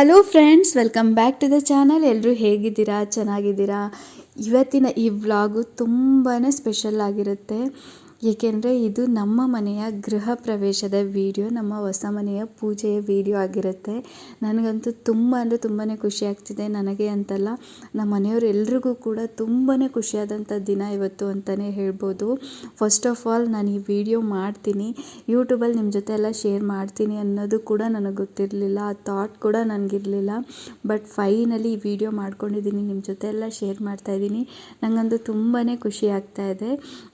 Hello friends, welcome back to the channel. ಎಲ್ಲರೂ ಹೇಗಿದ್ದೀರಾ? ಚೆನ್ನಾಗಿದ್ದೀರಾ? ಇವತ್ತಿನ ಈ ವ್ಲಾಗು ತುಂಬಾ ಸ್ಪೆಷಲ್ ಆಗಿರುತ್ತೆ. ಏಕೆಂದರೆ ಇದು ನಮ್ಮ ಮನೆಯ ಗೃಹ ಪ್ರವೇಶದ ವಿಡಿಯೋ, ನಮ್ಮ ಹೊಸ ಮನೆಯ ಪೂಜೆಯ ವಿಡಿಯೋ ಆಗಿರುತ್ತೆ. ನನಗಂತೂ ತುಂಬ ಅಂದರೆ ತುಂಬಾ ಖುಷಿ ಆಗ್ತಿದೆ. ನನಗೆ ಅಂತಲ್ಲ, ನಮ್ಮ ಮನೆಯವರು ಎಲ್ರಿಗೂ ಕೂಡ ತುಂಬಾ ಖುಷಿಯಾದಂಥ ದಿನ ಇವತ್ತು ಅಂತಲೇ ಹೇಳ್ಬೋದು. ಫಸ್ಟ್ ಆಫ್ ಆಲ್ ನಾನು ಈ ವಿಡಿಯೋ ಮಾಡ್ತೀನಿ, ಯೂಟ್ಯೂಬಲ್ಲಿ ನಿಮ್ಮ ಜೊತೆ ಎಲ್ಲ ಶೇರ್ ಮಾಡ್ತೀನಿ ಅನ್ನೋದು ಕೂಡ ನನಗೆ ಗೊತ್ತಿರಲಿಲ್ಲ, ಆ ಥಾಟ್ ಕೂಡ ನನಗಿರಲಿಲ್ಲ. ಬಟ್ ಫೈನಲಿ ಈ ವಿಡಿಯೋ ಮಾಡ್ಕೊಂಡಿದ್ದೀನಿ, ನಿಮ್ಮ ಜೊತೆ ಎಲ್ಲ ಶೇರ್ ಮಾಡ್ತಾಯಿದ್ದೀನಿ. ನನಗಂತೂ ತುಂಬಾ ಖುಷಿ ಆಗ್ತಾ ಇದೆ.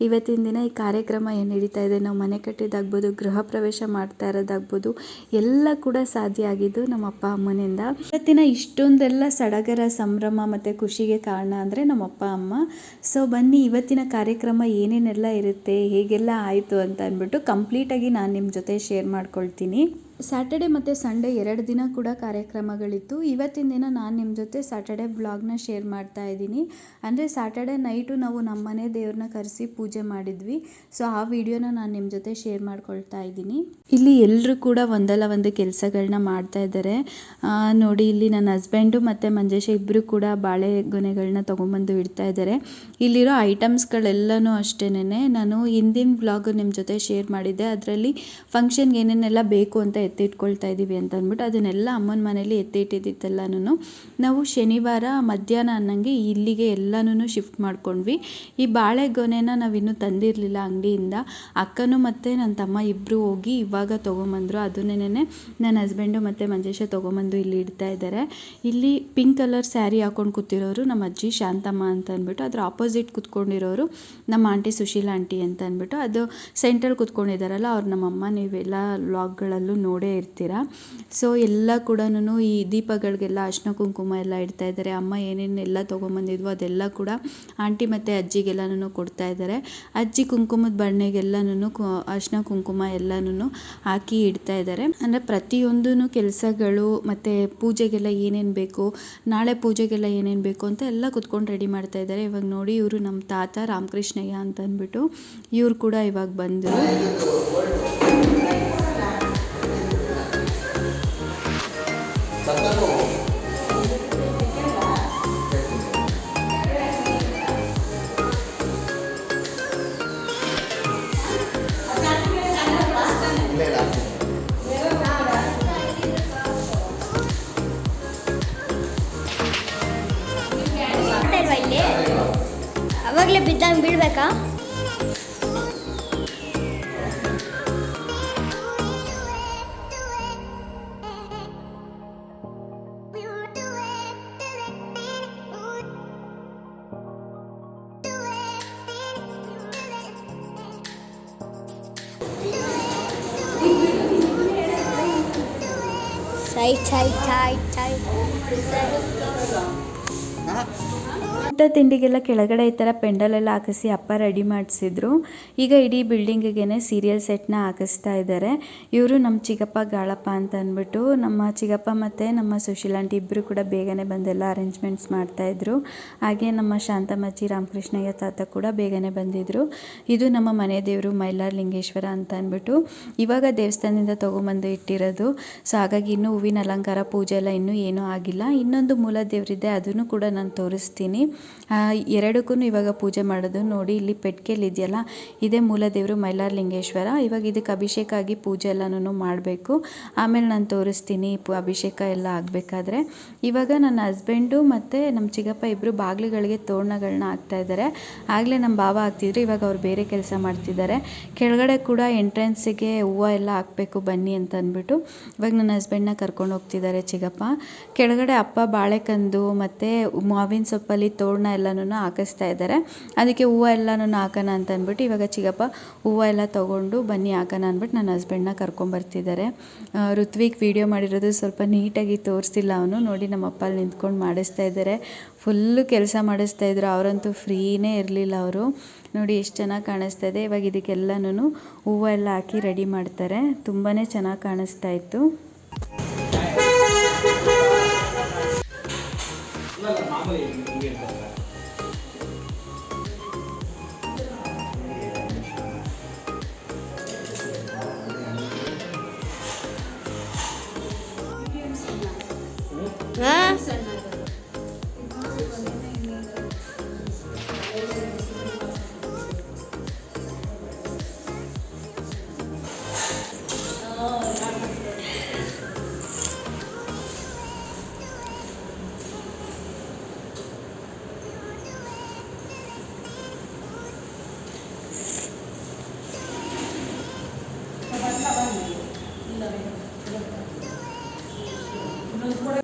ಇವತ್ತಿನ ದಿನ ಈ ಕಾರ್ಯಕ್ರಮ ಏನು ನಡೀತಾ ಇದೆ, ನಾವು ಮನೆ ಕಟ್ಟಿದ್ದಾಗ್ಬೋದು, ಗೃಹ ಪ್ರವೇಶ ಮಾಡ್ತಾ ಇರೋದಾಗ್ಬೋದು, ಎಲ್ಲ ಕೂಡ ಸಾಧ್ಯ ಆಗಿದ್ದು ನಮ್ಮ ಅಪ್ಪ ಅಮ್ಮನಿಂದ. ಇವತ್ತಿನ ಇಷ್ಟೊಂದೆಲ್ಲ ಸಡಗರ, ಸಂಭ್ರಮ ಮತ್ತು ಖುಷಿಗೆ ಕಾರಣ ಅಂದರೆ ನಮ್ಮ ಅಪ್ಪ ಅಮ್ಮ. ಸೊ ಬನ್ನಿ ಇವತ್ತಿನ ಕಾರ್ಯಕ್ರಮ ಏನೇನೆಲ್ಲ ಇರುತ್ತೆ, ಹೇಗೆಲ್ಲ ಆಯಿತು ಅಂತ ಅಂದ್ಬಿಟ್ಟು ಕಂಪ್ಲೀಟಾಗಿ ನಾನು ನಿಮ್ಮ ಜೊತೆ ಶೇರ್ ಮಾಡ್ಕೊಳ್ತೀನಿ. ಸ್ಯಾಟರ್ಡೆ ಮತ್ತು ಸಂಡೇ 2 ದಿನ ಕೂಡ ಕಾರ್ಯಕ್ರಮಗಳಿತ್ತು. ಇವತ್ತಿನ ದಿನ ನಾನು ನಿಮ್ಮ ಜೊತೆ ಸ್ಯಾಟರ್ಡೆ ಬ್ಲಾಗ್ನ ಶೇರ್ ಮಾಡ್ತಾ ಇದ್ದೀನಿ. ಅಂದರೆ ಸ್ಯಾಟರ್ಡೆ ನೈಟು ನಾವು ನಮ್ಮ ಮನೆ ದೇವ್ರನ್ನ ಕರೆಸಿ ಪೂಜೆ ಮಾಡಿದ್ವಿ. ಸೊ ಆ ವಿಡಿಯೋನ ನಾನು ನಿಮ್ಮ ಜೊತೆ ಶೇರ್ ಮಾಡ್ಕೊಳ್ತಾ ಇದ್ದೀನಿ. ಇಲ್ಲಿ ಎಲ್ಲರೂ ಕೂಡ ಒಂದಲ್ಲ ಒಂದು ಕೆಲಸಗಳನ್ನ ಮಾಡ್ತಾ ಇದ್ದಾರೆ. ನೋಡಿ, ಇಲ್ಲಿ ನನ್ನ ಹಸ್ಬೆಂಡು ಮತ್ತು ಮಂಜೇಶ ಇಬ್ಬರು ಕೂಡ ಬಾಳೆ ಗೊನೆಗಳನ್ನ ತೊಗೊಂಬಂದು ಇಡ್ತಾ ಇದ್ದಾರೆ. ಇಲ್ಲಿರೋ ಐಟಮ್ಸ್ಗಳೆಲ್ಲನೂ ಅಷ್ಟೇನೆ ನಾನು ಹಿಂದಿನ ವ್ಲಾಗ್ ನಿಮ್ಮ ಜೊತೆ ಶೇರ್ ಮಾಡಿದ್ದೆ. ಅದರಲ್ಲಿ ಫಂಕ್ಷನ್ಗೆ ಏನೇನೆಲ್ಲ ಬೇಕು ಅಂತ ಎತ್ತಿಟ್ಕೊಳ್ತಾ ಇದ್ದೀವಿ ಅಂತ ಅಂದ್ಬಿಟ್ಟು ಅದನ್ನೆಲ್ಲ ಅಮ್ಮನ ಮನೇಲಿ ಎತ್ತಿಟ್ಟಿದ್ದೆಲ್ಲನೂ ನಾವು ಶನಿವಾರ ಮಧ್ಯಾಹ್ನ ಅನ್ನಂಗೆ ಇಲ್ಲಿಗೆ ಎಲ್ಲನೂ ಶಿಫ್ಟ್ ಮಾಡ್ಕೊಂಡ್ವಿ. ಈ ಬಾಳೆಗೊನೆನ ನಾವಿನ್ನೂ ತಂದಿರಲಿಲ್ಲ ಅಂಗಡಿಯಿಂದ. ಅಕ್ಕನೂ ಮತ್ತು ನನ್ನ ತಮ್ಮ ಇಬ್ಬರು ಹೋಗಿ ಇವಾಗ ತೊಗೊಂಬಂದರು. ಅದನ್ನೇ ನನ್ನ ಹಸ್ಬೆಂಡು ಮತ್ತು ಮಂಜೇಶ ತೊಗೊಂಬಂದು ಇಲ್ಲಿ ಇಡ್ತಾ ಇದ್ದಾರೆ. ಇಲ್ಲಿ ಪಿಂಕ್ ಕಲರ್ ಸ್ಯಾರಿ ಹಾಕೊಂಡು ಕೂತಿರೋರು ನಮ್ಮ ಅಜ್ಜಿ ಶಾಂತಮ್ಮ ಅಂತ ಅಂದ್ಬಿಟ್ಟು, ಅದ್ರ ಆಪೋಸಿಟ್ ಕೂತ್ಕೊಂಡಿರೋರು ನಮ್ಮ ಆಂಟಿ ಸುಶೀಲಾ ಆಂಟಿ ಅಂತ ಅಂದ್ಬಿಟ್ಟು, ಅದು ಸೆಂಟ್ರಲ್ಲಿ ಕೂತ್ಕೊಂಡಿದ್ದಾರಲ್ಲ ಅವ್ರು ನಮ್ಮಮ್ಮ. ನೀವೆಲ್ಲ ವ್ಲಾಗ್ಗಳಲ್ಲೂ ನೋಡೇ ಇರ್ತೀರಾ. ಸೊ ಎಲ್ಲ ಕೂಡ ಈ ದೀಪಗಳಿಗೆಲ್ಲ ಅರ್ಶಿನ ಕುಂಕುಮ ಎಲ್ಲ ಇಡ್ತಾ ಇದ್ದಾರೆ. ಅಮ್ಮ ಏನೇನೆಲ್ಲ ತೊಗೊಂಬಂದಿದ್ವೋ ಅದೆಲ್ಲ ಕೂಡ ಆಂಟಿ ಮತ್ತು ಅಜ್ಜಿಗೆಲ್ಲನೂ ಕೊಡ್ತಾ ಇದ್ದಾರೆ. ಅಜ್ಜಿ ಕುಂಕುಮದ ಬಣ್ಣಗೆಲ್ಲನೂ ಅರ್ಶಿನ ಕುಂಕುಮ ಎಲ್ಲನೂ ಹಾಕಿ ಇಡ್ತಾ ಇದ್ದಾರೆ. ಅಂದರೆ ಪ್ರತಿಯೊಂದೂ ಕೆಲಸಗಳು ಮತ್ತು ಪೂಜೆಗೆಲ್ಲ ಏನೇನು ಬೇಕು, ನಾಳೆ ಪೂಜೆಗೆಲ್ಲ ಏನೇನು ಬೇಕು ಅಂತ ಎಲ್ಲ ಕುತ್ಕೊಂಡು ರೆಡಿ ಮಾಡ್ತಾ ಇದ್ದಾರೆ. ಇವಾಗ ನೋಡಿ, ಇವರು ನಮ್ಮ ತಾತ ರಾಮಕೃಷ್ಣಯ್ಯ ಅಂತ ಅಂದ್ಬಿಟ್ಟು ಇವ್ರು ಕೂಡ ಇವಾಗ ಬಂದರು. ಅವಾಗಲೇ ಬಿದ್ದಂಗೆ ಬೀಳ್ಬೇಕಾ? ಊಟ ತಿಂಡಿಗೆಲ್ಲ ಕೆಳಗಡೆ ಈ ಥರ ಪೆಂಡಲೆಲ್ಲ ಹಾಕಿಸಿ ಅಪ್ಪ ರೆಡಿ ಮಾಡಿಸಿದ್ರು. ಈಗ ಇಡೀ ಬಿಲ್ಡಿಂಗಿಗೆ ಸೀರಿಯಲ್ ಸೆಟ್ನ ಹಾಕಿಸ್ತಾ ಇದ್ದಾರೆ. ಇವರು ನಮ್ಮ ಚಿಕ್ಕಪ್ಪ ಗಾಳಪ್ಪ ಅಂತ ಅಂದ್ಬಿಟ್ಟು, ನಮ್ಮ ಚಿಕ್ಕಪ್ಪ ಮತ್ತು ನಮ್ಮ ಸುಶೀಲಾ ಆಂಟಿ ಇಬ್ಬರು ಕೂಡ ಬೇಗನೆ ಬಂದೆಲ್ಲ ಅರೇಂಜ್ಮೆಂಟ್ಸ್ ಮಾಡ್ತಾಯಿದ್ರು. ಹಾಗೆ ನಮ್ಮ ಶಾಂತಮ್ಮಜ್ಜಿ ರಾಮಕೃಷ್ಣಯ್ಯ ತಾತ ಕೂಡ ಬೇಗನೆ ಬಂದಿದ್ದರು. ಇದು ನಮ್ಮ ಮನೆ ದೇವರು ಮೈಲಾರ ಲಿಂಗೇಶ್ವರ ಅಂತ ಅಂದ್ಬಿಟ್ಟು ಇವಾಗ ದೇವಸ್ಥಾನದಿಂದ ತೊಗೊಂಬಂದು ಇಟ್ಟಿರೋದು. ಸೊ ಹಾಗಾಗಿ ಇನ್ನೂ ಹೂವಿನ ಅಲಂಕಾರ ಪೂಜೆ ಎಲ್ಲ ಇನ್ನೂ ಏನೂ ಆಗಿಲ್ಲ. ಇನ್ನೊಂದು ಮೂಲ ದೇವರಿದೆ, ಅದನ್ನು ಕೂಡ ನಾನು ತೋರಿಸ್ತೀನಿ. ಎರಡಕ್ಕೂ ಇವಾಗ ಪೂಜೆ ಮಾಡೋದು. ನೋಡಿ, ಇಲ್ಲಿ ಪೆಟ್ಕೆಲ್ ಇದೆಯಲ್ಲ, ಇದೇ ಮೂಲ ದೇವರು ಮೈಲಾರ ಲಿಂಗೇಶ್ವರ. ಇವಾಗ ಇದಕ್ಕೆ ಅಭಿಷೇಕ ಆಗಿ ಪೂಜೆ ಎಲ್ಲನೂ ಮಾಡಬೇಕು. ಆಮೇಲೆ ನಾನು ತೋರಿಸ್ತೀನಿ ಅಭಿಷೇಕ ಎಲ್ಲ ಆಗಬೇಕಾದ್ರೆ. ಇವಾಗ ನನ್ನ ಹಸ್ಬೆಂಡು ಮತ್ತು ನಮ್ಮ ಚಿಕ್ಕಪ್ಪ ಇಬ್ಬರು ಬಾಗಿಲುಗಳಿಗೆ ತೋರಣಗಳನ್ನ ಹಾಕ್ತಾ ಇದ್ದಾರೆ. ಆಗಲೇ ನಮ್ಮ ಭಾವ ಹಾಕ್ತಿದ್ರು, ಇವಾಗ ಅವ್ರು ಬೇರೆ ಕೆಲಸ ಮಾಡ್ತಿದ್ದಾರೆ. ಕೆಳಗಡೆ ಕೂಡ ಎಂಟ್ರೆನ್ಸಿಗೆ ಹೂವು ಎಲ್ಲ ಹಾಕಬೇಕು ಬನ್ನಿ ಅಂತ ಅಂದ್ಬಿಟ್ಟು ಇವಾಗ ನನ್ನ ಹಸ್ಬೆಂಡ್ನ ಕರ್ಕೊಂಡು ಹೋಗ್ತಿದ್ದಾರೆ ಚಿಕ್ಕಪ್ಪ. ಕೆಳಗಡೆ ಅಪ್ಪ ಬಾಳೆಕಂದು ಮತ್ತು ಮಾವಿನ ಸೊಪ್ಪಲ್ಲಿ ತೋರಣ ಎಲ್ಲನೂ ಹಾಕಿಸ್ತಾ ಇದ್ದಾರೆ. ಅದಕ್ಕೆ ಹೂವು ಎಲ್ಲನೂ ಹಾಕೋಣ ಅಂತ ಅಂದ್ಬಿಟ್ಟು ಇವಾಗ ಚಿಕ್ಕಪ್ಪ ಹೂವು ಎಲ್ಲ ತೊಗೊಂಡು ಬನ್ನಿ ಹಾಕೋಣ ಅಂದ್ಬಿಟ್ಟು ನನ್ನ ಹಸ್ಬೆಂಡ್ನ ಕರ್ಕೊಂಬರ್ತಿದ್ದಾರೆ. ಋತ್ವಿಕ್ ವಿಡಿಯೋ ಮಾಡಿರೋದು ಸ್ವಲ್ಪ ನೀಟಾಗಿ ತೋರಿಸಿಲ್ಲ ಅವನು. ನೋಡಿ, ನಮ್ಮಪ್ಪ ಅಲ್ಲಿ ನಿಂತ್ಕೊಂಡು ಮಾಡಿಸ್ತಾ ಇದ್ದಾರೆ. ಫುಲ್ಲು ಕೆಲಸ ಮಾಡಿಸ್ತಾ ಇದ್ರು. ಅವರಂತೂ ಫ್ರೀನೇ ಇರಲಿಲ್ಲ ಅವರು. ನೋಡಿ ಎಷ್ಟು ಚೆನ್ನಾಗಿ ಕಾಣಿಸ್ತಾ ಇದೆ. ಇವಾಗ ಇದಕ್ಕೆಲ್ಲನೂ ಹೂವು ಎಲ್ಲ ಹಾಕಿ ರೆಡಿ ಮಾಡ್ತಾರೆ. ತುಂಬಾ ಚೆನ್ನಾಗಿ ಕಾಣಿಸ್ತಾ ಇತ್ತು.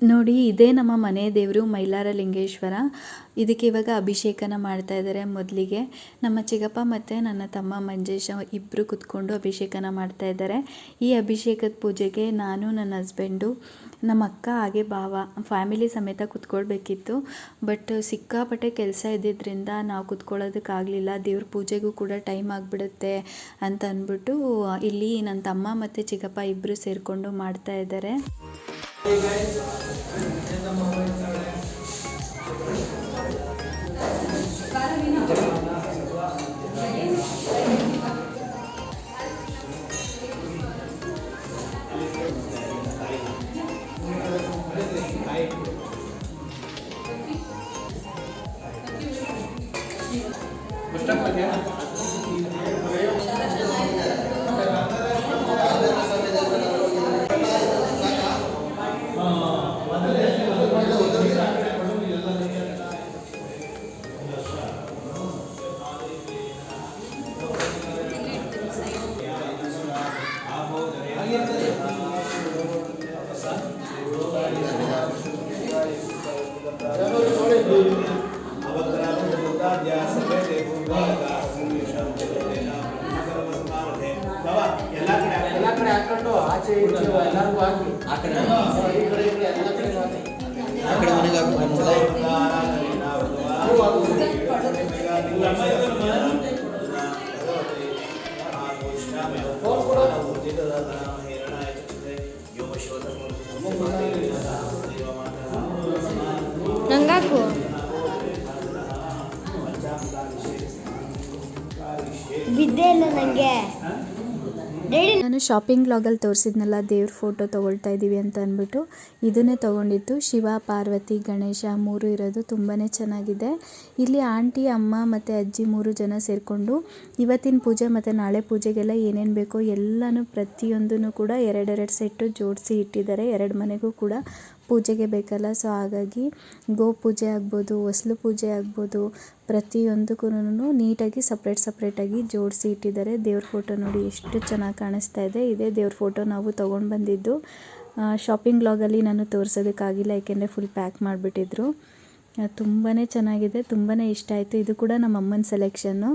ನೋಡಿ, ಇದೇ ನಮ್ಮ ಮನೆ ದೇವರು ಮೈಲಾರ ಲಿಂಗೇಶ್ವರ. ಇದಕ್ಕೆ ಇವಾಗ ಅಭಿಷೇಕನ ಮಾಡ್ತಾ ಇದ್ದಾರೆ. ಮೊದಲಿಗೆ ನಮ್ಮ ಚಿಕ್ಕಪ್ಪ ಮತ್ತು ನನ್ನ ತಮ್ಮ ಮಂಜೇಶ ಇಬ್ಬರು ಕುತ್ಕೊಂಡು ಅಭಿಷೇಕನ ಮಾಡ್ತಾ ಇದ್ದಾರೆ. ಈ ಅಭಿಷೇಕದ ಪೂಜೆಗೆ ನಾನು, ನನ್ನ ಹಸ್ಬೆಂಡು, ನಮ್ಮ ಅಕ್ಕ ಹಾಗೆ ಭಾವ ಫ್ಯಾಮಿಲಿ ಸಮೇತ ಕುತ್ಕೊಳ್ಬೇಕಿತ್ತು. ಬಟ್ ಸಿಕ್ಕಾಪಟ್ಟೆ ಕೆಲಸ ಇದ್ದಿದ್ದರಿಂದ ನಾವು ಕುತ್ಕೊಳ್ಳೋದಕ್ಕಾಗಲಿಲ್ಲ. ದೇವ್ರ ಪೂಜೆಗೂ ಕೂಡ ಟೈಮ್ ಆಗಿಬಿಡುತ್ತೆ ಅಂತ ಅಂದ್ಬಿಟ್ಟು ಇಲ್ಲಿ ನನ್ನ ತಮ್ಮ ಮತ್ತು ಚಿಕ್ಕಪ್ಪ ಇಬ್ಬರು ಸೇರಿಕೊಂಡು ಮಾಡ್ತಾ ಇದ್ದಾರೆ. ನಂಗಾಕು ಬಿದ್ದೆ ಇಲ್ಲ ನನಗೆ. ನಾನು ಶಾಪಿಂಗ್ ವ್ಲಾಗಲ್ಲಿ ತೋರಿಸಿದ್ನಲ್ಲ, ದೇವ್ರ ಫೋಟೋ ತೊಗೊಳ್ತಾ ಇದ್ದೀವಿ ಅಂತ ಅಂದ್ಬಿಟ್ಟು ಇದನ್ನೇ ತೊಗೊಂಡಿತ್ತು. ಶಿವ, ಪಾರ್ವತಿ, ಗಣೇಶ 3 ಇರೋದು ತುಂಬಾ ಚೆನ್ನಾಗಿದೆ. ಇಲ್ಲಿ ಆಂಟಿ, ಅಮ್ಮ ಮತ್ತು ಅಜ್ಜಿ 3 ಜನ ಸೇರಿಕೊಂಡು ಇವತ್ತಿನ ಪೂಜೆ ಮತ್ತು ನಾಳೆ ಪೂಜೆಗೆಲ್ಲ ಏನೇನು ಬೇಕೋ ಎಲ್ಲನೂ ಪ್ರತಿಯೊಂದೂ ಕೂಡ 2 ಸೆಟ್ಟು ಜೋಡಿಸಿ ಇಟ್ಟಿದ್ದಾರೆ. 2 ಮನೆಗೂ ಕೂಡ ಪೂಜೆಗೆ ಬೇಕಲ್ಲ. ಸೊ ಹಾಗಾಗಿ ಗೋ ಪೂಜೆ ಆಗ್ಬೋದು, ಹೊಸ್ಲು ಪೂಜೆ ಆಗ್ಬೋದು, ಪ್ರತಿಯೊಂದಕ್ಕೂ ನೀಟಾಗಿ ಸಪ್ರೇಟಾಗಿ ಜೋಡಿಸಿ ಇಟ್ಟಿದ್ದಾರೆ. ದೇವ್ರ ಫೋಟೋ ನೋಡಿ ಎಷ್ಟು ಚೆನ್ನಾಗಿ ಕಾಣಿಸ್ತಾ ಇದೆ. ಇದೇ ದೇವ್ರ ಫೋಟೋ ನಾವು ತೊಗೊಂಡು ಬಂದಿದ್ದು. ಶಾಪಿಂಗ್ ವ್ಲಾಗಲ್ಲಿ ನಾನು ತೋರಿಸೋದಕ್ಕಾಗಿಲ್ಲ, ಏಕೆಂದರೆ ಫುಲ್ ಪ್ಯಾಕ್ ಮಾಡಿಬಿಟ್ಟಿದ್ರು. ತುಂಬಾ ಚೆನ್ನಾಗಿದೆ, ತುಂಬಾ ಇಷ್ಟ ಆಯಿತು. ಇದು ಕೂಡ ನಮ್ಮ ಅಮ್ಮನ ಸೆಲೆಕ್ಷನ್ನು.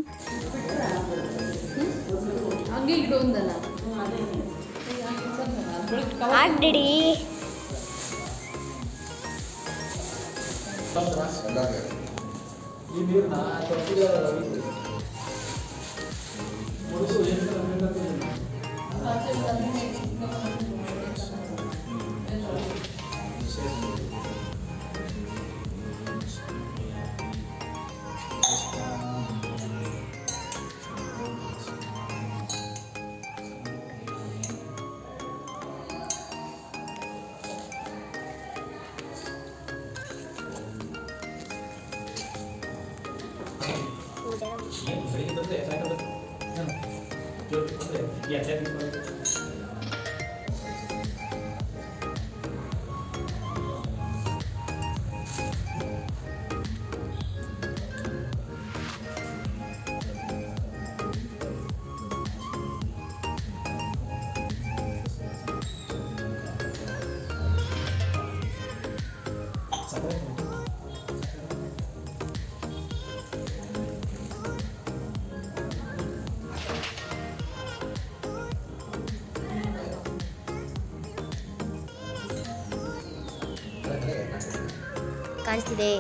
ಆಗ್ಬಿಡಿ. ಈ ನೀರನ್ನ ಕಾಣಿಸ್ತಿದೆ.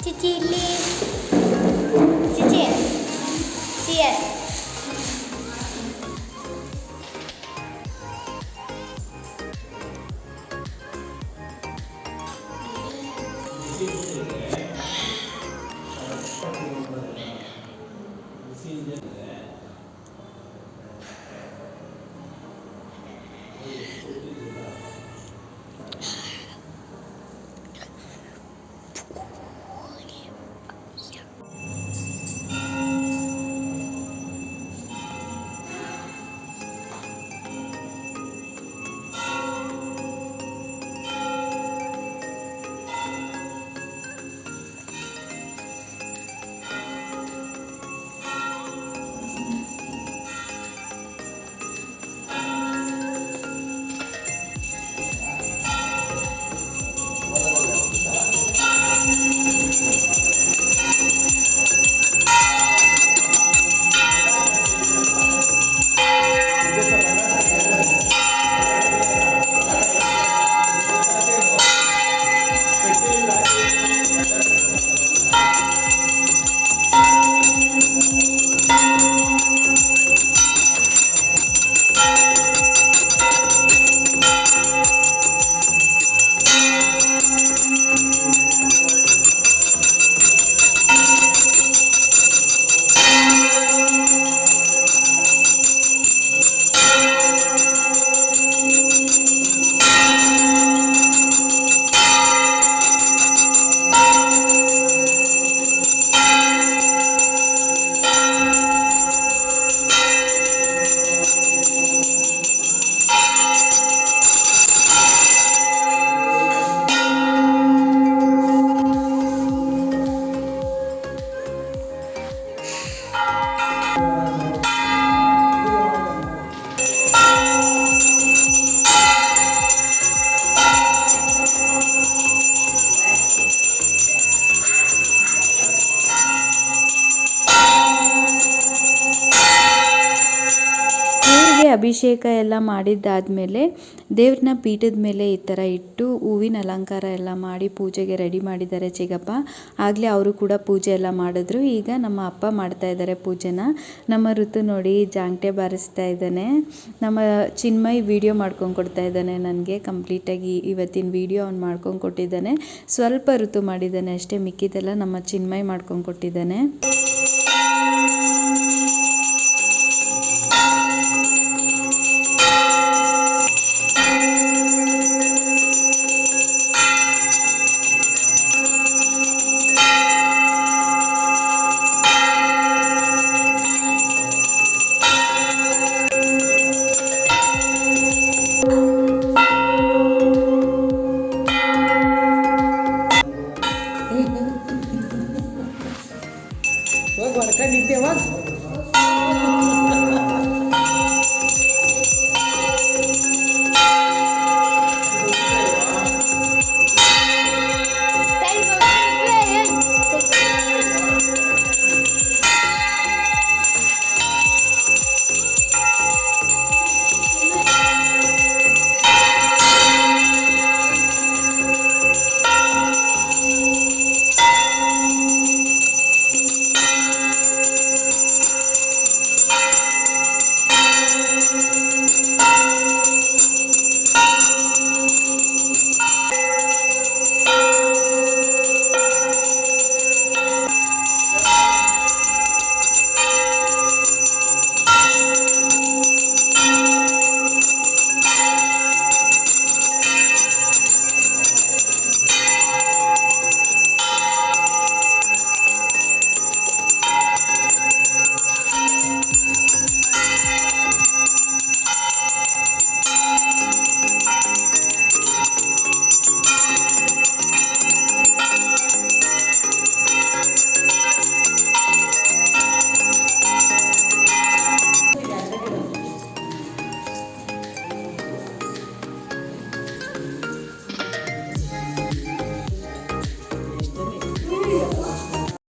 ಚಿಚಿ ಇಲ್ಲಿ ಚಿಚಿ ಅಭಿಷೇಕ ಎಲ್ಲ ಮಾಡಿದ್ದಾದಮೇಲೆ ದೇವ್ರನ್ನ ಪೀಠದ ಮೇಲೆ ಈ ಥರ ಇಟ್ಟು ಹೂವಿನ ಅಲಂಕಾರ ಎಲ್ಲ ಮಾಡಿ ಪೂಜೆಗೆ ರೆಡಿ ಮಾಡಿದ್ದಾರೆ ಚಿಕ್ಕಪ್ಪ. ಆಗಲೇ ಅವರು ಕೂಡ ಪೂಜೆ ಎಲ್ಲ ಮಾಡಿದ್ರು. ಈಗ ನಮ್ಮ ಅಪ್ಪ ಮಾಡ್ತಾ ಇದ್ದಾರೆ ಪೂಜೆನ. ನಮ್ಮ ಋತು ನೋಡಿ ಜಾಂಗ್ಟೆ ಬಾರಿಸ್ತಾ ಇದ್ದಾನೆ. ನಮ್ಮ ಚಿನ್ಮಯ್ ವಿಡಿಯೋ ಮಾಡ್ಕೊಂಡು ಕೊಡ್ತಾ ಇದ್ದಾನೆ ನನಗೆ. ಕಂಪ್ಲೀಟಾಗಿ ಇವತ್ತಿನ ವಿಡಿಯೋ ಅವ್ನು ಮಾಡ್ಕೊಂಡು ಕೊಟ್ಟಿದ್ದಾನೆ. ಸ್ವಲ್ಪ ಋತು ಮಾಡಿದ್ದಾನೆ ಅಷ್ಟೇ, ಮಿಕ್ಕಿದೆಲ್ಲ ನಮ್ಮ ಚಿನ್ಮಯ್ ಮಾಡ್ಕೊಂಡು ಕೊಟ್ಟಿದ್ದಾನೆ.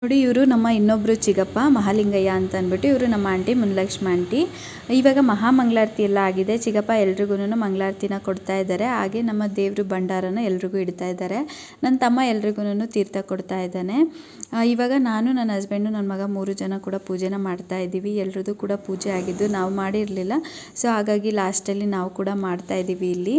ನೋಡಿ, ಇವರು ನಮ್ಮ ಇನ್ನೊಬ್ಬರು ಚಿಕ್ಕಪ್ಪ ಮಹಾಲಿಂಗಯ್ಯ ಅಂತ ಅಂದ್ಬಿಟ್ಟು. ಇವರು ನಮ್ಮ ಆಂಟಿ ಮುನ್ಲಕ್ಷ್ಮಿ ಆಂಟಿ. ಇವಾಗ ಮಹಾಮಂಗಳಾರತಿ ಎಲ್ಲ ಆಗಿದೆ. ಚಿಕ್ಕಪ್ಪ ಎಲ್ರಿಗೂ ಮಂಗಳಾರತಿನ ಕೊಡ್ತಾ ಇದ್ದಾರೆ. ಹಾಗೆ ನಮ್ಮ ದೇವರು ಭಂಡಾರನ ಎಲ್ರಿಗೂ ಇಡ್ತಾ ಇದ್ದಾರೆ. ನನ್ನ ತಮ್ಮ ಎಲ್ರಿಗೂ ತೀರ್ಥ ಕೊಡ್ತಾ ಇದ್ದಾನೆ. ಇವಾಗ ನಾನು, ನನ್ನ ಹಸ್ಬೆಂಡು, ನನ್ನ ಮಗ 3 ಜನ ಕೂಡ ಪೂಜೆನ ಮಾಡ್ತಾ ಇದ್ದೀವಿ. ಎಲ್ರದ್ದು ಕೂಡ ಪೂಜೆ ಆಗಿದ್ದು ನಾವು ಮಾಡಿರಲಿಲ್ಲ. ಸೊ ಹಾಗಾಗಿ ಲಾಸ್ಟಲ್ಲಿ ನಾವು ಕೂಡ ಮಾಡ್ತಾ ಇದ್ದೀವಿ ಇಲ್ಲಿ.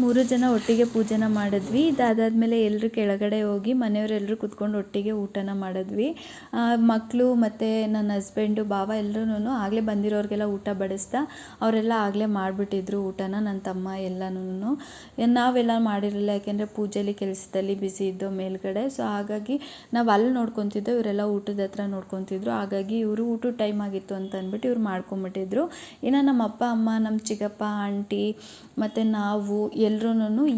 ಮೂರು ಜನ ಒಟ್ಟಿಗೆ ಪೂಜೆನ ಮಾಡಿದ್ವಿ. ಇದಾದಾದ್ಮೇಲೆ ಎಲ್ಲರೂ ಕೆಳಗಡೆ ಹೋಗಿ ಮನೆಯವರೆಲ್ಲರೂ ಕುತ್ಕೊಂಡು ಒಟ್ಟಿಗೆ ಊಟನ ಮಾಡಿದ್ವಿ. ಮಕ್ಕಳು ಮತ್ತು ನನ್ನ ಹಸ್ಬೆಂಡು ಭಾವ ಎಲ್ಲರೂ ಆಗಲೇ ಬಂದಿರೋರಿಗೆಲ್ಲ ಊಟ ಬಡಿಸ್ತಾ ಅವರೆಲ್ಲ ಆಗಲೇ ಮಾಡಿಬಿಟ್ಟಿದ್ರು ಊಟನ. ನನ್ನ ತಮ್ಮ ಎಲ್ಲನೂ ನಾವೆಲ್ಲ ಮಾಡಿರಲಿಲ್ಲ, ಯಾಕೆಂದರೆ ಪೂಜೆಯಲ್ಲಿ ಕೆಲಸದಲ್ಲಿ ಬ್ಯುಸಿ ಇದ್ದೋ ಮೇಲ್ಗಡೆ. ಸೊ ಹಾಗಾಗಿ ನಾವು ಅಲ್ಲಿ ನೋಡ್ಕೊತಿದ್ದೋ, ಇವರೆಲ್ಲ ಊಟದ ಹತ್ರ ನೋಡ್ಕೊತಿದ್ರು. ಹಾಗಾಗಿ ಇವರು ಊಟದ ಟೈಮ್ ಆಗಿತ್ತು ಅಂತ ಅಂದ್ಬಿಟ್ಟು ಇವ್ರು ಮಾಡ್ಕೊಂಬಿಟ್ಟಿದ್ರು. ಇನ್ನು ನಮ್ಮ ಅಪ್ಪ ಅಮ್ಮ, ನಮ್ಮ ಚಿಕ್ಕಪ್ಪ, ಆಂಟಿ ಮತ್ತು ನಾವು ಎಲ್ಲರೂ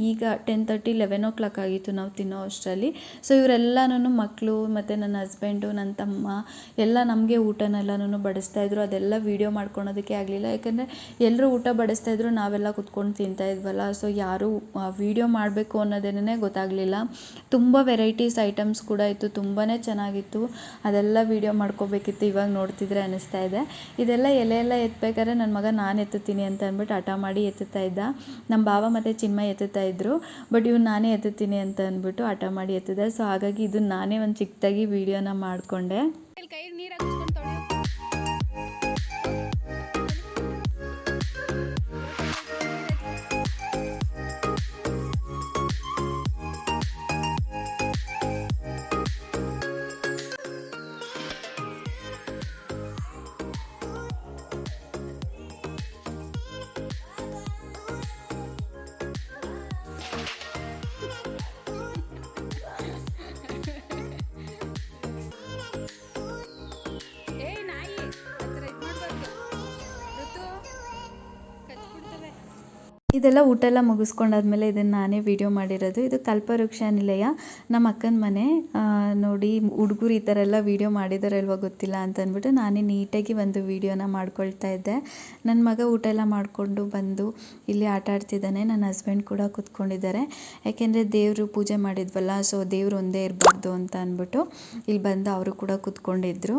ಈಗ 10:30 11 o'clock ಆಗಿತ್ತು ನಾವು ತಿನ್ನೋ ಅಷ್ಟರಲ್ಲಿ. ಸೊ ಇವರೆಲ್ಲನೂ ಮಕ್ಕಳು ಮತ್ತು ನನ್ನ ಹಸ್ಬೆಂಡು, ನನ್ನ ತಮ್ಮ ಎಲ್ಲ ನಮಗೆ ಊಟನೆಲ್ಲನೂ ಬಡಿಸ್ತಾಯಿದ್ರು. ಅದೆಲ್ಲ ವೀಡಿಯೋ ಮಾಡ್ಕೊಳೋದಕ್ಕೆ ಆಗಲಿಲ್ಲ, ಯಾಕಂದರೆ ಎಲ್ಲರೂ ಊಟ ಬಡಿಸ್ತಾಯಿದ್ರು, ನಾವೆಲ್ಲ ಕುತ್ಕೊಂಡು ತಿಂತಾಯಿದ್ವಲ್ಲ. ಸೊ ಯಾರೂ ವೀಡಿಯೋ ಮಾಡಬೇಕು ಅನ್ನೋದೇನೇ ಗೊತ್ತಾಗಲಿಲ್ಲ. ತುಂಬ ವೆರೈಟೀಸ್ ಐಟಮ್ಸ್ ಕೂಡ ಇತ್ತು, ತುಂಬಾ ಚೆನ್ನಾಗಿತ್ತು. ಅದೆಲ್ಲ ವೀಡಿಯೋ ಮಾಡ್ಕೋಬೇಕಿತ್ತು. ಇವಾಗ ನೋಡ್ತಿದ್ರೆ ಅನ್ನಿಸ್ತಾ ಇದೆ. ಇದೆಲ್ಲ ಎಲೆ ಎಲ್ಲ ಎತ್ತಬೇಕಾದ್ರೆ ನನ್ನ ಮಗ ನಾನು ಎತ್ತುತ್ತೀನಿ ಅಂತ ಅಂದ್ಬಿಟ್ಟು ಹಠ ಮಾಡಿ ಎತ್ತುತ್ತಾ ಇದ್ದ. ನಮ್ಮ ಭಾವ ಮತ್ತು ಚಿನ್ಮ ಎತ್ತುತ್ತಾ ಇದ್ದರು, ಬಟ್ ಇವ್ನು ನಾನೇ ಎತ್ತುತ್ತೀನಿ ಅಂತ ಅಂದ್ಬಿಟ್ಟು ಹಠ ಮಾಡಿ ಎತ್ತಿದೆ. ಸೊ ಹಾಗಾಗಿ ಇದು ನಾನೇ ಒಂದು ಚಿಕ್ಕದಾಗಿ ವೀಡಿಯೋನ ಮಾಡಿಕೊಂಡೆ. ಇದೆಲ್ಲ ಊಟ ಎಲ್ಲ ಮುಗಿಸ್ಕೊಂಡಾದ್ಮೇಲೆ ಇದನ್ನು ನಾನೇ ವೀಡಿಯೋ ಮಾಡಿರೋದು. ಇದು ಕಲ್ಪವೃಕ್ಷ ನಿಲಯ, ನಮ್ಮ ಅಕ್ಕನ ಮನೆ. ನೋಡಿ ಹುಡುಗರು ಈ ಥರ ಎಲ್ಲ ವೀಡಿಯೋ ಮಾಡಿದಾರಲ್ವ ಗೊತ್ತಿಲ್ಲ ಅಂತ ಅಂದ್ಬಿಟ್ಟು ನಾನೇ ನೀಟಾಗಿ ಒಂದು ವೀಡಿಯೋನ ಮಾಡ್ಕೊಳ್ತಾ ಇದ್ದೆ. ನನ್ನ ಮಗ ಊಟ ಎಲ್ಲ ಮಾಡಿಕೊಂಡು ಬಂದು ಇಲ್ಲಿ ಆಟ ಆಡ್ತಿದ್ದಾನೆ. ನನ್ನ ಹಸ್ಬೆಂಡ್ ಕೂಡ ಕೂತ್ಕೊಂಡಿದ್ದಾರೆ, ಯಾಕೆಂದರೆ ದೇವರು ಪೂಜೆ ಮಾಡಿದ್ವಲ್ಲ, ಸೊ ದೇವ್ರು ಒಂದೇ ಇರಬಾರ್ದು ಅಂತ ಅಂದ್ಬಿಟ್ಟು ಇಲ್ಲಿ ಬಂದು ಅವರು ಕೂಡ ಕೂತ್ಕೊಂಡಿದ್ರು.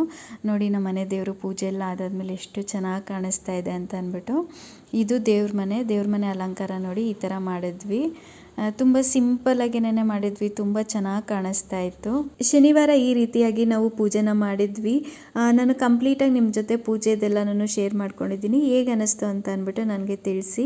ನೋಡಿ ನಮ್ಮ ಮನೆ ದೇವರು ಪೂಜೆ ಎಲ್ಲ ಆದಾದ್ಮೇಲೆ ಎಷ್ಟು ಚೆನ್ನಾಗಿ ಕಾಣಿಸ್ತಾ ಇದೆ ಅಂತ ಅಂದ್ಬಿಟ್ಟು. ಇದು ದೇವ್ರ ಮನೆ ಅಲಂಕಾರ ನೋಡಿ ಈ ಥರ ಮಾಡಿದ್ವಿ. ತುಂಬ ಸಿಂಪಲ್ಲಾಗೇನೆ ಮಾಡಿದ್ವಿ, ತುಂಬ ಚೆನ್ನಾಗಿ ಕಾಣಿಸ್ತಾ ಇತ್ತು. ಶನಿವಾರ ಈ ರೀತಿಯಾಗಿ ನಾವು ಪೂಜೆನ ಮಾಡಿದ್ವಿ. ನಾನು ಕಂಪ್ಲೀಟಾಗಿ ನಿಮ್ಮ ಜೊತೆ ಪೂಜೆದೆಲ್ಲನೂ ಶೇರ್ ಮಾಡ್ಕೊಂಡಿದ್ದೀನಿ. ಹೇಗೆ ಅನ್ನಿಸ್ತು ಅಂತ ಅಂದ್ಬಿಟ್ಟು ನನಗೆ ತಿಳಿಸಿ.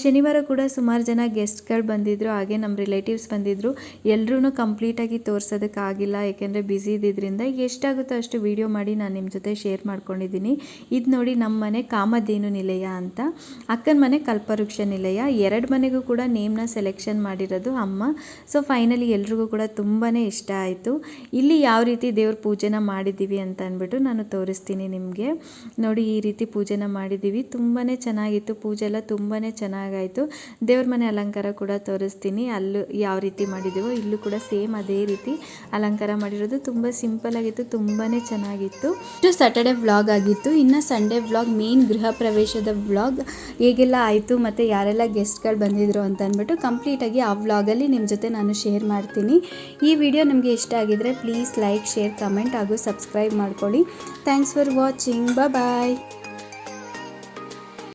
ಶನಿವಾರ ಕೂಡ ಸುಮಾರು ಜನ ಗೆಸ್ಟ್ಗಳು ಬಂದಿದ್ದರು, ಹಾಗೆ ನಮ್ಮ ರಿಲೇಟಿವ್ಸ್ ಬಂದಿದ್ದರು. ಎಲ್ಲರೂ ಕಂಪ್ಲೀಟಾಗಿ ತೋರಿಸೋದಕ್ಕಾಗಿಲ್ಲ, ಯಾಕೆಂದರೆ ಬ್ಯುಸಿ ಇದ್ದಿದ್ದರಿಂದ ಎಷ್ಟಾಗುತ್ತೋ ಅಷ್ಟು ವೀಡಿಯೋ ಮಾಡಿ ನಾನು ನಿಮ್ಮ ಜೊತೆ ಶೇರ್ ಮಾಡ್ಕೊಂಡಿದ್ದೀನಿ. ಇದು ನೋಡಿ ನಮ್ಮ ಮನೆ ಕಾಮಧೇನು ನಿಲಯ ಅಂತ, ಅಕ್ಕನ ಮನೆ ಕಲ್ಪವೃಕ್ಷ ನಿಲಯ. ಎರಡು ಮನೆಗೂ ಕೂಡ ನೇಮ್ನ ಸೆಲೆಕ್ಷನ್ ಮಾಡಿರೋದು ಅಮ್ಮ. ಸೊ ಫೈನಲಿ ಎಲ್ರಿಗೂ ಕೂಡ ತುಂಬಾ ಇಷ್ಟ ಆಯಿತು. ಇಲ್ಲಿ ಯಾವ ರೀತಿ ದೇವ್ರ ಪೂಜೆನ ಮಾಡಿದ್ದೀವಿ ಅಂತ ಅಂದ್ಬಿಟ್ಟು ನಾನು ತೋರಿಸ್ತೀನಿ ನಿಮಗೆ. ನೋಡಿ ಈ ರೀತಿ ಪೂಜೆನ ಮಾಡಿದ್ದೀವಿ, ತುಂಬಾ ಚೆನ್ನಾಗಿತ್ತು. ಪೂಜೆ ಎಲ್ಲ ತುಂಬಾ ಚೆನ್ನಾಗಾಯಿತು. ದೇವ್ರ ಮನೆ ಅಲಂಕಾರ ಕೂಡ ತೋರಿಸ್ತೀನಿ. ಅಲ್ಲೂ ಯಾವ ರೀತಿ ಮಾಡಿದ್ದೀವೋ ಇಲ್ಲೂ ಕೂಡ ಸೇಮ್ ಅದೇ ರೀತಿ ಅಲಂಕಾರ ಮಾಡಿರೋದು. ತುಂಬ ಸಿಂಪಲ್ ಆಗಿತ್ತು, ತುಂಬಾ ಚೆನ್ನಾಗಿತ್ತು. ಇದು ಸ್ಯಾಟರ್ಡೆ ವ್ಲಾಗ್ ಆಗಿತ್ತು. ಇನ್ನು ಸಂಡೇ ವ್ಲಾಗ್ ಮೇನ್ ಗೃಹ ಪ್ರವೇಶದ ವ್ಲಾಗ್ ಹೇಗೆಲ್ಲ ಆಯಿತು ಮತ್ತು ಯಾರೆಲ್ಲ ಗೆಸ್ಟ್ಗಳು ಬಂದಿದ್ರು ಅಂತ ಅಂದ್ಬಿಟ್ಟು ಕಂಪ್ಲೀಟಾಗಿ ಆ ವ್ಲಾಗಲ್ಲಿ ನಿಮ್ಮ ಜೊತೆ ನಾನು ಶೇರ್ ಮಾಡ್ತೀನಿ. ಈ ವಿಡಿಯೋ ನಿಮಗೆ ಇಷ್ಟ ಆಗಿದರೆ ಪ್ಲೀಸ್ ಲೈಕ್, ಶೇರ್, ಕಮೆಂಟ್ ಹಾಗೂ ಸಬ್ಸ್ಕ್ರೈಬ್ ಮಾಡ್ಕೊಳ್ಳಿ. Thanks for watching. ಬಾಯ್.